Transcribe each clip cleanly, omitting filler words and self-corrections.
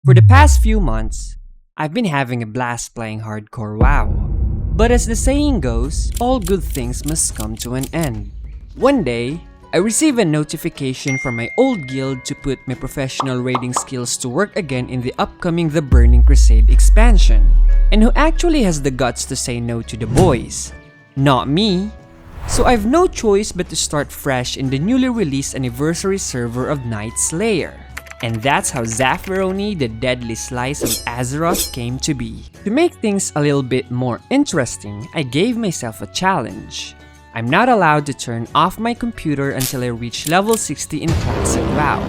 For the past few months, I've been having a blast playing hardcore WoW. But as the saying goes, all good things must come to an end. One day, I received a notification from my old guild to put my professional raiding skills to work again in the upcoming The Burning Crusade expansion. And who actually has the guts to say no to the boys? Not me. So I've no choice but to start fresh in the newly released anniversary server of Night Slayer. And that's how Zafironi, the deadly slice of Azeroth, came to be. To make things a little bit more interesting, I gave myself a challenge. I'm not allowed to turn off my computer until I reach level 60 in Classic WoW.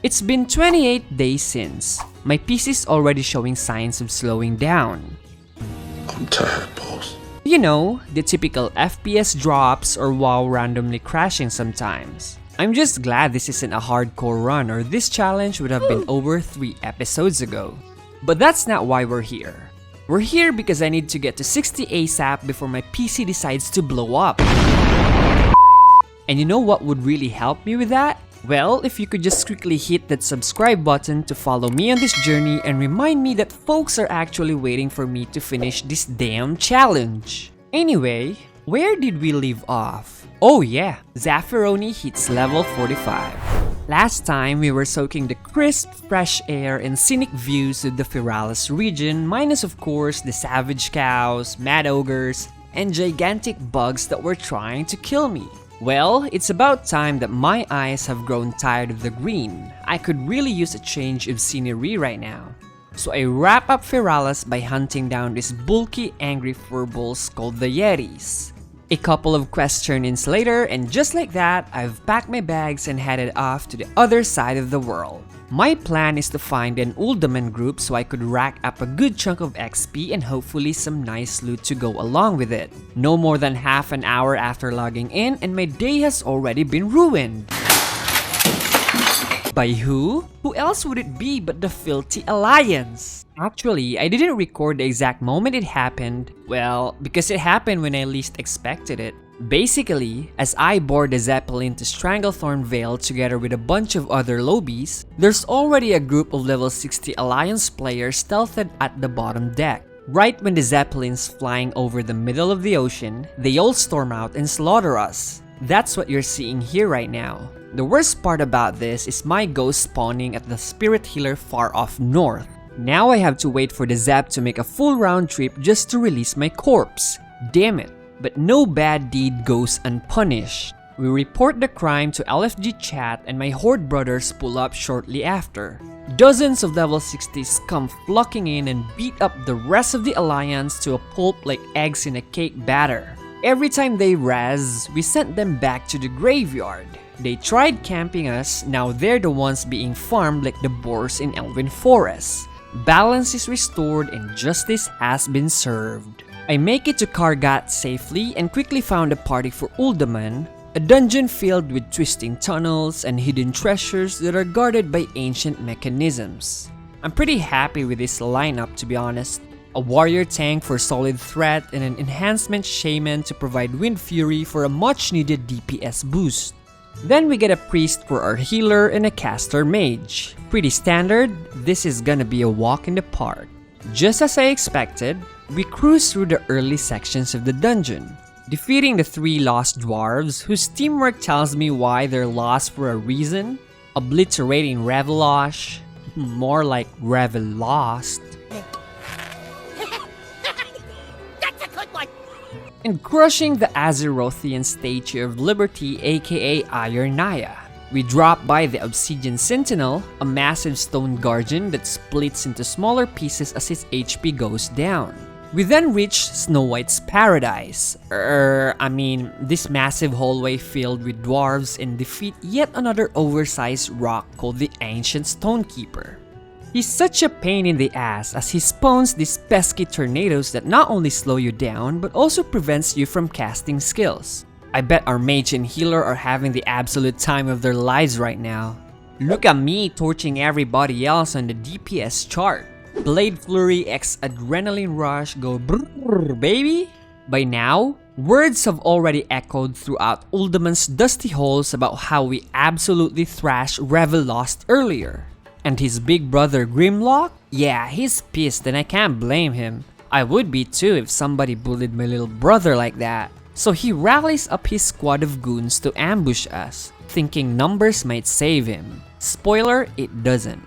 It's been 28 days since. My PC's already showing signs of slowing down. I'm tired, boss. You know, the typical FPS drops or WoW randomly crashing sometimes. I'm just glad this isn't a hardcore run or this challenge would have been over 3 episodes ago. But that's not why we're here. We're here because I need to get to 60 ASAP before my PC decides to blow up. And you know what would really help me with that? Well, if you could just quickly hit that subscribe button to follow me on this journey and remind me that folks are actually waiting for me to finish this damn challenge. Anyway, where did we leave off? Oh yeah, Zafironi hits level 45. Last time, we were soaking the crisp, fresh air and scenic views of the Firalis region, minus of course the savage cows, mad ogres, and gigantic bugs that were trying to kill me. Well, it's about time that my eyes have grown tired of the green. I could really use a change of scenery right now. So I wrap up Firalis by hunting down these bulky, angry furballs called the Yetis. A couple of quest turn-ins later, and just like that, I've packed my bags and headed off to the other side of the world. My plan is to find an Uldaman group so I could rack up a good chunk of XP and hopefully some nice loot to go along with it. No more than half an hour after logging in and my day has already been ruined. By who? Who else would it be but the Filthy Alliance? Actually, I didn't record the exact moment it happened, well, because it happened when I least expected it. Basically, as I board the Zeppelin to Stranglethorn Vale together with a bunch of other lobies, there's already a group of level 60 Alliance players stealthed at the bottom deck. Right when the Zeppelin's flying over the middle of the ocean, they all storm out and slaughter us. That's what you're seeing here right now. The worst part about this is my ghost spawning at the Spirit Healer far off north. Now I have to wait for the Zap to make a full round trip just to release my corpse. Damn it. But no bad deed goes unpunished. We report the crime to LFG chat and my Horde brothers pull up shortly after. Dozens of level 60s come flocking in and beat up the rest of the Alliance to a pulp like eggs in a cake batter. Every time they razz, we sent them back to the graveyard. They tried camping us, now they're the ones being farmed like the boars in Elven Forest. Balance is restored and justice has been served. I make it to Kargat safely and quickly found a party for Uldaman, a dungeon filled with twisting tunnels and hidden treasures that are guarded by ancient mechanisms. I'm pretty happy with this lineup, to be honest. A warrior tank for solid threat and an enhancement shaman to provide wind fury for a much needed DPS boost. Then we get a priest for our healer and a caster mage. Pretty standard, this is gonna be a walk in the park. Just as I expected, we cruise through the early sections of the dungeon, defeating the 3 lost dwarves whose teamwork tells me why they're lost for a reason, obliterating Revelosh, more like Revelost, and crushing the Azerothian Statue of Liberty aka Iron Naya. We drop by the Obsidian Sentinel, a massive stone guardian that splits into smaller pieces as its HP goes down. We then reach Snow White's paradise, this massive hallway filled with dwarves, and defeat yet another oversized rock called the Ancient Stonekeeper. He's such a pain in the ass as he spawns these pesky tornadoes that not only slow you down but also prevents you from casting skills. I bet our mage and healer are having the absolute time of their lives right now. Look at me torching everybody else on the DPS chart. Blade Flurry x Adrenaline Rush go brrrr baby. By now, words have already echoed throughout Uldaman's dusty halls about how we absolutely thrashed Revelost earlier. And his big brother Grimlock? Yeah, he's pissed and I can't blame him. I would be too if somebody bullied my little brother like that. So he rallies up his squad of goons to ambush us, thinking numbers might save him. Spoiler, it doesn't.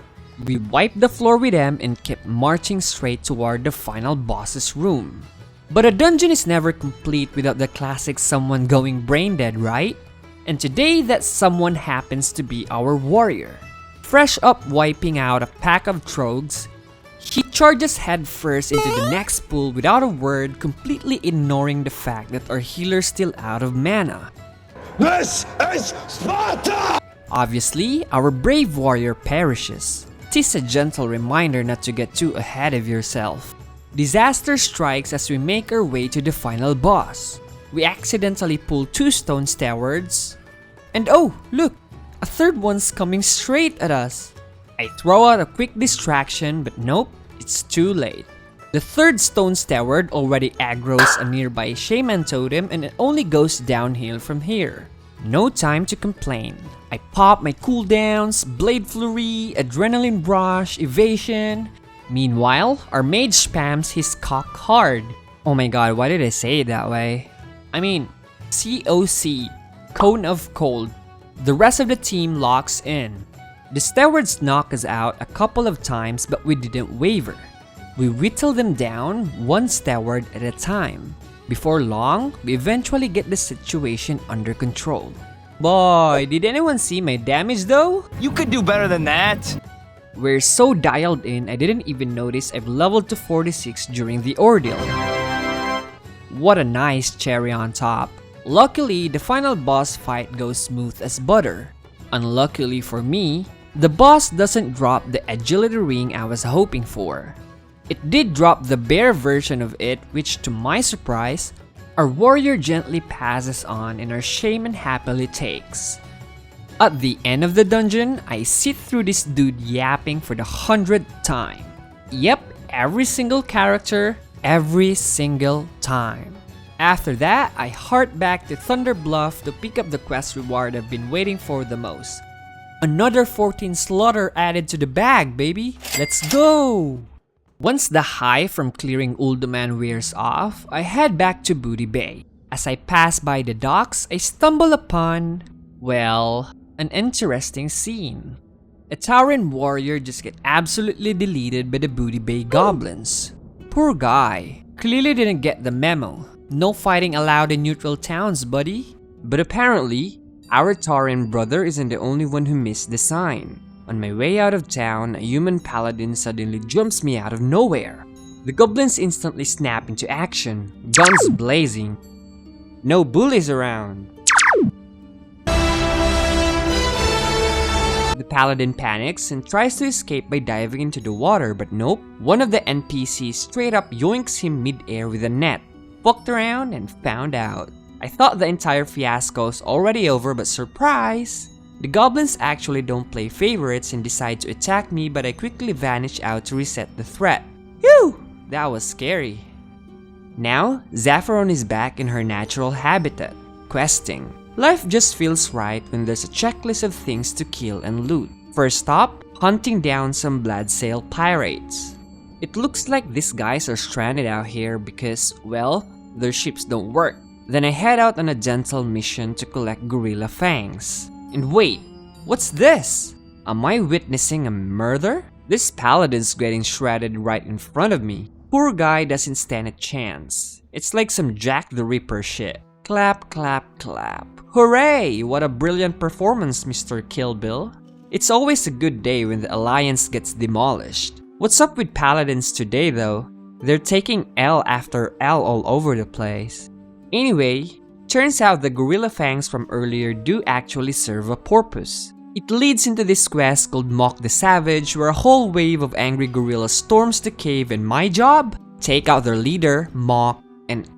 We wiped the floor with them and kept marching straight toward the final boss's room. But a dungeon is never complete without the classic someone going brain dead, right? And today that someone happens to be our warrior. Fresh up wiping out a pack of trogs, he charges headfirst into the next pool without a word, completely ignoring the fact that our healer's still out of mana. This is Sparta! Obviously, our brave warrior perishes. 'Tis a gentle reminder not to get too ahead of yourself. Disaster strikes as we make our way to the final boss. We accidentally pull 2 stone stewards, and oh, look! A third one's coming straight at us. I throw out a quick distraction, but nope, it's too late. The third stone steward already aggroes a nearby shaman totem and it only goes downhill from here. No time to complain. I pop my cooldowns, blade flurry, adrenaline rush, evasion. Meanwhile, our mage spams his cock hard. Oh my god, why did I say it that way? I mean, COC, Cone of Cold. The rest of the team locks in. The stewards knock us out a couple of times, but we didn't waver. We whittle them down, one steward at a time. Before long, we eventually get the situation under control. Boy, did anyone see my damage though? You could do better than that. We're so dialed in, I didn't even notice I've leveled to 46 during the ordeal. What a nice cherry on top. Luckily, the final boss fight goes smooth as butter. Unluckily for me, the boss doesn't drop the agility ring I was hoping for. It did drop the bear version of it, which to my surprise, our warrior gently passes on and our shaman happily takes. At the end of the dungeon, I sit through this dude yapping for the 100th time. Yep, every single character, every single time. After that, I heart back to Thunder Bluff to pick up the quest reward I've been waiting for the most. Another 14 slaughter added to the bag, baby! Let's go! Once the high from clearing Uldaman wears off, I head back to Booty Bay. As I pass by the docks, I stumble upon, well, an interesting scene. A Tauren warrior just get absolutely deleted by the Booty Bay goblins. Poor guy. Clearly didn't get the memo. No fighting allowed in neutral towns, buddy. But apparently, our Tauren brother isn't the only one who missed the sign. On my way out of town, a human paladin suddenly jumps me out of nowhere. The goblins instantly snap into action, guns blazing. No bullies around. The paladin panics and tries to escape by diving into the water, but nope. One of the NPCs straight up yoinks him mid-air with a net. Fucked around and found out. I thought the entire fiasco's already over, but surprise! The goblins actually don't play favorites and decide to attack me, but I quickly vanish out to reset the threat. Phew! That was scary. Now, Zephyron is back in her natural habitat, questing. Life just feels right when there's a checklist of things to kill and loot. First stop, hunting down some Bloodsail pirates. It looks like these guys are stranded out here because, well, their ships don't work. Then I head out on a gentle mission to collect gorilla fangs. And wait, what's this? Am I witnessing a murder? This paladin's getting shredded right in front of me. Poor guy doesn't stand a chance. It's like some Jack the Ripper shit. Clap, clap, clap. Hooray! What a brilliant performance, Mr. Kill Bill. It's always a good day when the Alliance gets demolished. What's up with paladins today though? They're taking L after L all over the place. Anyway, turns out the gorilla fangs from earlier do actually serve a purpose. It leads into this quest called Mock the Savage, where a whole wave of angry gorillas storms the cave, and my job? Take out their leader, Mock, and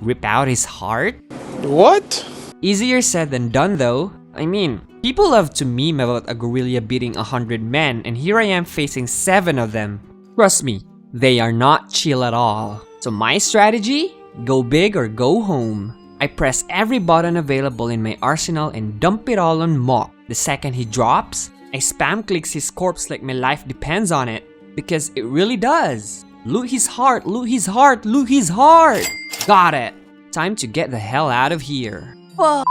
rip out his heart? What? Easier said than done though. I mean, people love to meme about a gorilla beating 100 men, and here I am facing 7 of them. Trust me, they are not chill at all. So my strategy? Go big or go home. I press every button available in my arsenal and dump it all on Mock. The second he drops, I spam clicks his corpse like my life depends on it, because it really does. Loot his heart, loot his heart, loot his heart! Got it! Time to get the hell out of here. Fuck!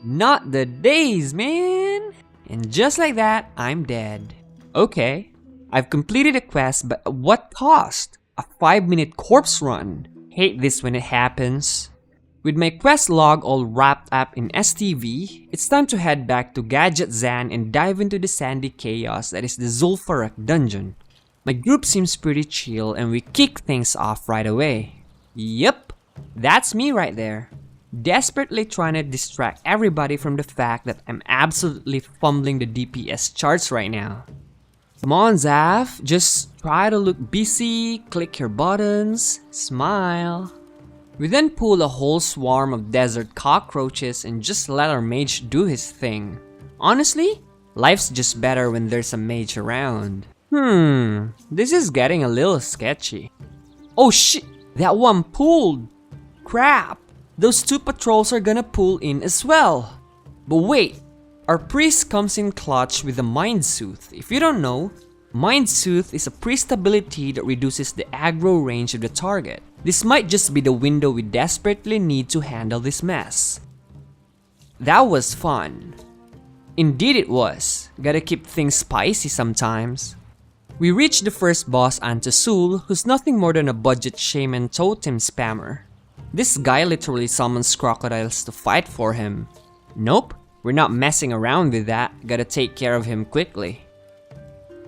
Not the days, man! And just like that, I'm dead. Okay, I've completed a quest, but at what cost? A 5-minute corpse run. Hate this when it happens. With my quest log all wrapped up in STV, it's time to head back to Gadget Zan and dive into the sandy chaos that is the Zulurak dungeon. My group seems pretty chill and we kick things off right away. Yep, that's me right there. Desperately trying to distract everybody from the fact that I'm absolutely fumbling the DPS charts right now. Come on, Zaf, just try to look busy, click your buttons, smile. We then pull a whole swarm of desert cockroaches and just let our mage do his thing. Honestly, life's just better when there's a mage around. This is getting a little sketchy. Oh shit, that one pulled! Crap, those 2 patrols are gonna pull in as well. But wait, our priest comes in clutch with the Mind Soothe. If you don't know, Mind Soothe is a priest ability that reduces the aggro range of the target. This might just be the window we desperately need to handle this mess. That was fun. Indeed it was. Gotta keep things spicy sometimes. We reached the first boss, Antasul, who's nothing more than a budget shaman totem spammer. This guy literally summons crocodiles to fight for him. Nope, we're not messing around with that. Gotta take care of him quickly.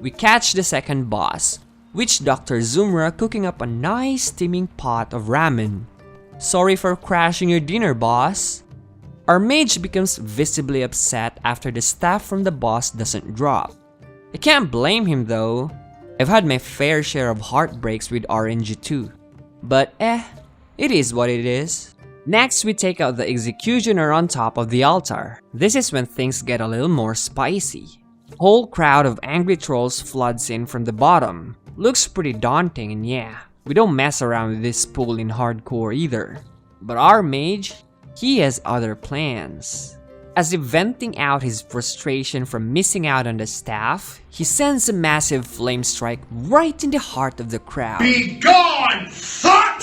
We catch the second boss, Witch Dr. Zumra cooking up a nice steaming pot of ramen. Sorry for crashing your dinner, boss. Our mage becomes visibly upset after the staff from the boss doesn't drop. I can't blame him though. I've had my fair share of heartbreaks with RNG too. But it is what it is. Next, we take out the executioner on top of the altar. This is when things get a little more spicy. A whole crowd of angry trolls floods in from the bottom. Looks pretty daunting, and yeah, we don't mess around with this pool in hardcore either. But our mage, he has other plans. As if venting out his frustration from missing out on the staff, he sends a massive flame strike right in the heart of the crowd. Be gone, fuck!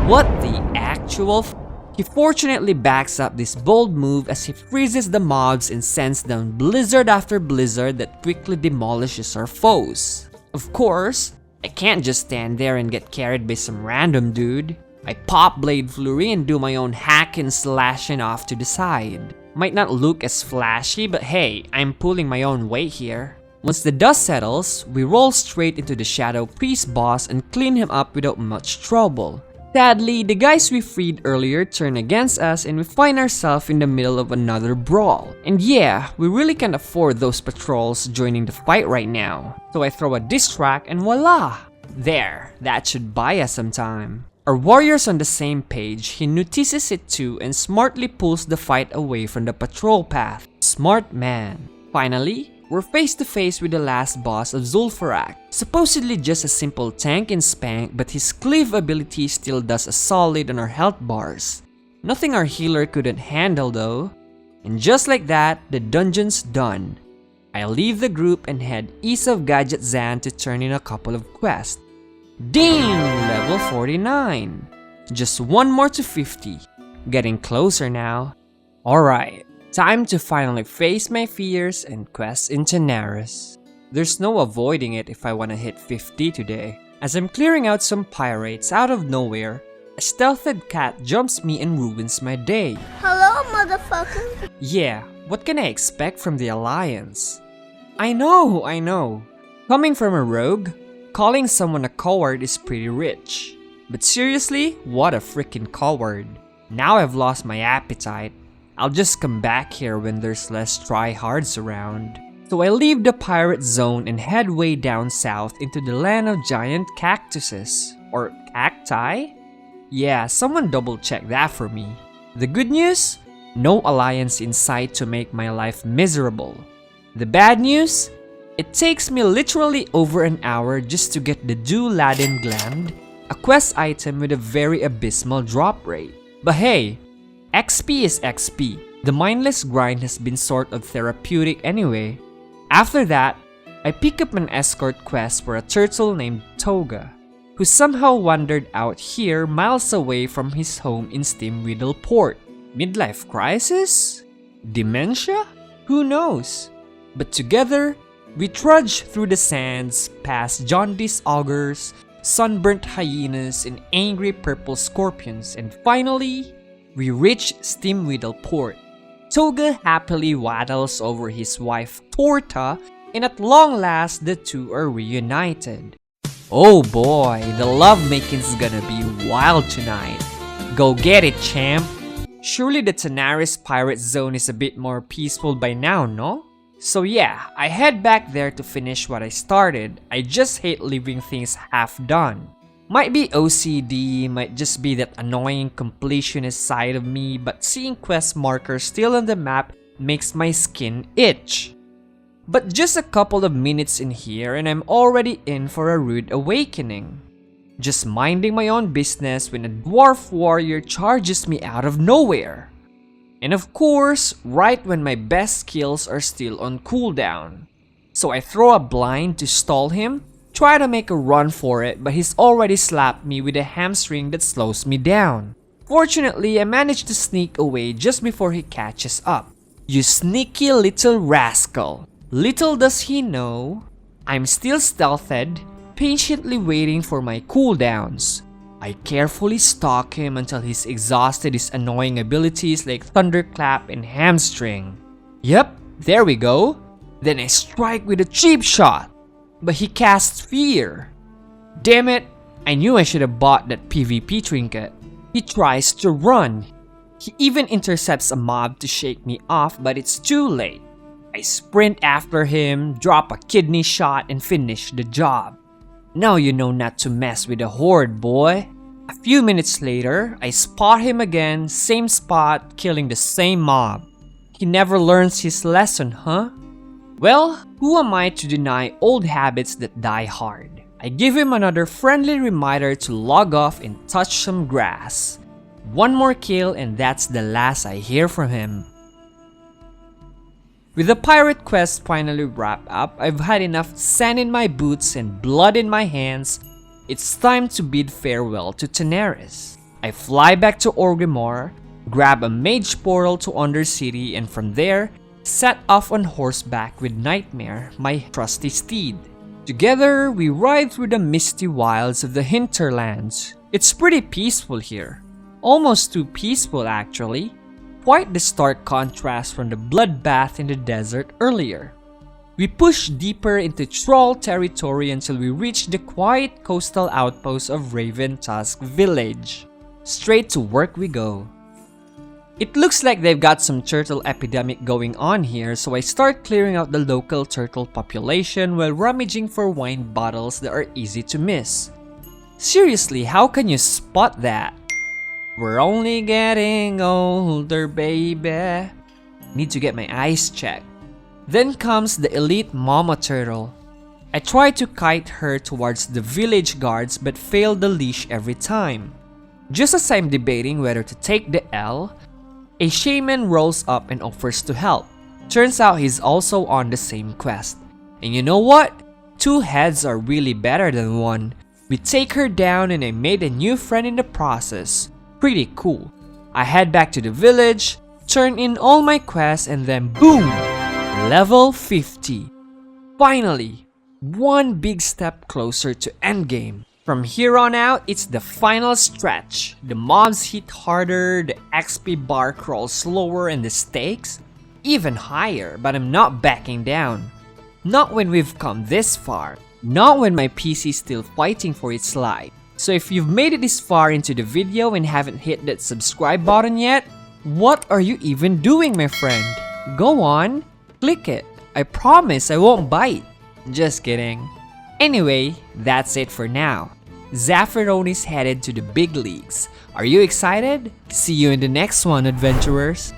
What the actual f? He fortunately backs up this bold move as he freezes the mobs and sends down blizzard after blizzard that quickly demolishes our foes. Of course, I can't just stand there and get carried by some random dude. I pop Blade Flurry and do my own hack and slashing off to the side. Might not look as flashy, but hey, I'm pulling my own weight here. Once the dust settles, we roll straight into the Shadow Priest boss and clean him up without much trouble. Sadly, the guys we freed earlier turn against us and we find ourselves in the middle of another brawl. And yeah, we really can't afford those patrols joining the fight right now. So I throw a distract and voila! There, that should buy us some time. Our warrior's on the same page, he notices it too and smartly pulls the fight away from the patrol path. Smart man. Finally, we're face to face with the last boss of Zulurak. Supposedly just a simple tank and spank, but his cleave ability still does a solid on our health bars. Nothing our healer couldn't handle though. And just like that, the dungeon's done. I leave the group and head east of Gadget Zan to turn in a couple of quests. Ding! Level 49. Just one more to 50. Getting closer now. Alright, time to finally face my fears and quest into Naris. There's no avoiding it if I wanna hit 50 today. As I'm clearing out some pirates out of nowhere, a stealthed cat jumps me and ruins my day. Hello, motherfucker. Yeah, what can I expect from the Alliance? I know. Coming from a rogue, calling someone a coward is pretty rich. But seriously, what a freaking coward. Now I've lost my appetite. I'll just come back here when there's less tryhards around. So I leave the pirate zone and head way down south into the land of giant cactuses. Or cacti? Yeah, someone double check that for me. The good news? No alliance in sight to make my life miserable. The bad news? It takes me literally over an hour just to get the Dew-laden gland, a quest item with a very abysmal drop rate. But hey, XP is XP. The mindless grind has been sort of therapeutic anyway. After that, I pick up an escort quest for a turtle named Toga, who somehow wandered out here miles away from his home in Steamweedle Port. Midlife crisis? Dementia? Who knows? But together, we trudge through the sands past jaundiced augurs, sunburnt hyenas, and angry purple scorpions, and finally, we reach Steamweedle Port. Toga happily waddles over his wife Torta, and at long last, the two are reunited. Oh boy, the lovemaking is gonna be wild tonight. Go get it, champ! Surely the Tanaris Pirate Zone is a bit more peaceful by now, no? So yeah, I head back there to finish what I started. I just hate leaving things half done. Might be OCD, might just be that annoying completionist side of me, but seeing quest markers still on the map makes my skin itch. But just a couple of minutes in here and I'm already in for a rude awakening. Just minding my own business when a dwarf warrior charges me out of nowhere. And of course, right when my best skills are still on cooldown. So I throw a blind to stall him, try to make a run for it, but he's already slapped me with a hamstring that slows me down. Fortunately, I managed to sneak away just before he catches up. You sneaky little rascal. Little does he know, I'm still stealthed, patiently waiting for my cooldowns. I carefully stalk him until he's exhausted his annoying abilities like Thunderclap and Hamstring. Yep, there we go. Then I strike with a cheap shot, but he casts Fear. Damn it, I knew I should have bought that PvP trinket. He tries to run. He even intercepts a mob to shake me off, but it's too late. I sprint after him, drop a kidney shot, and finish the job. Now you know not to mess with a horde, boy. A few minutes later, I spot him again, same spot, killing the same mob. He never learns his lesson, huh? Well, who am I to deny old habits that die hard? I give him another friendly reminder to log off and touch some grass. One more kill and that's the last I hear from him. With the pirate quest finally wrapped up, I've had enough sand in my boots and blood in my hands. It's time to bid farewell to Tanaris. I fly back to Orgrimmar, grab a mage portal to Undercity, and from there, set off on horseback with Nightmare, my trusty steed. Together, we ride through the misty wilds of the hinterlands. It's pretty peaceful here. Almost too peaceful, actually. Quite the stark contrast from the bloodbath in the desert earlier. We push deeper into troll territory until we reach the quiet coastal outpost of Raven Tusk Village. Straight to work we go. It looks like they've got some turtle epidemic going on here, so I start clearing out the local turtle population while rummaging for wine bottles that are easy to miss. Seriously, how can you spot that? We're only getting older, baby. Need to get my eyes checked. Then comes the elite mama turtle. I try to kite her towards the village guards but fail the leash every time. Just as I'm debating whether to take the L, a shaman rolls up and offers to help. Turns out he's also on the same quest. And you know what? Two heads are really better than one. We take her down and I made a new friend in the process. Pretty cool. I head back to the village, turn in all my quests, and then boom! Level 50. Finally, one big step closer to endgame. From here on out, it's the final stretch. The mobs hit harder, the XP bar crawls slower, and the stakes even higher, but I'm not backing down. Not when we've come this far. Not when my PC's still fighting for its life. So if you've made it this far into the video and haven't hit that subscribe button yet, what are you even doing, my friend? Go on, click it. I promise I won't bite. Just kidding. Anyway, that's it for now. Zafironi's headed to the big leagues. Are you excited? See you in the next one, adventurers.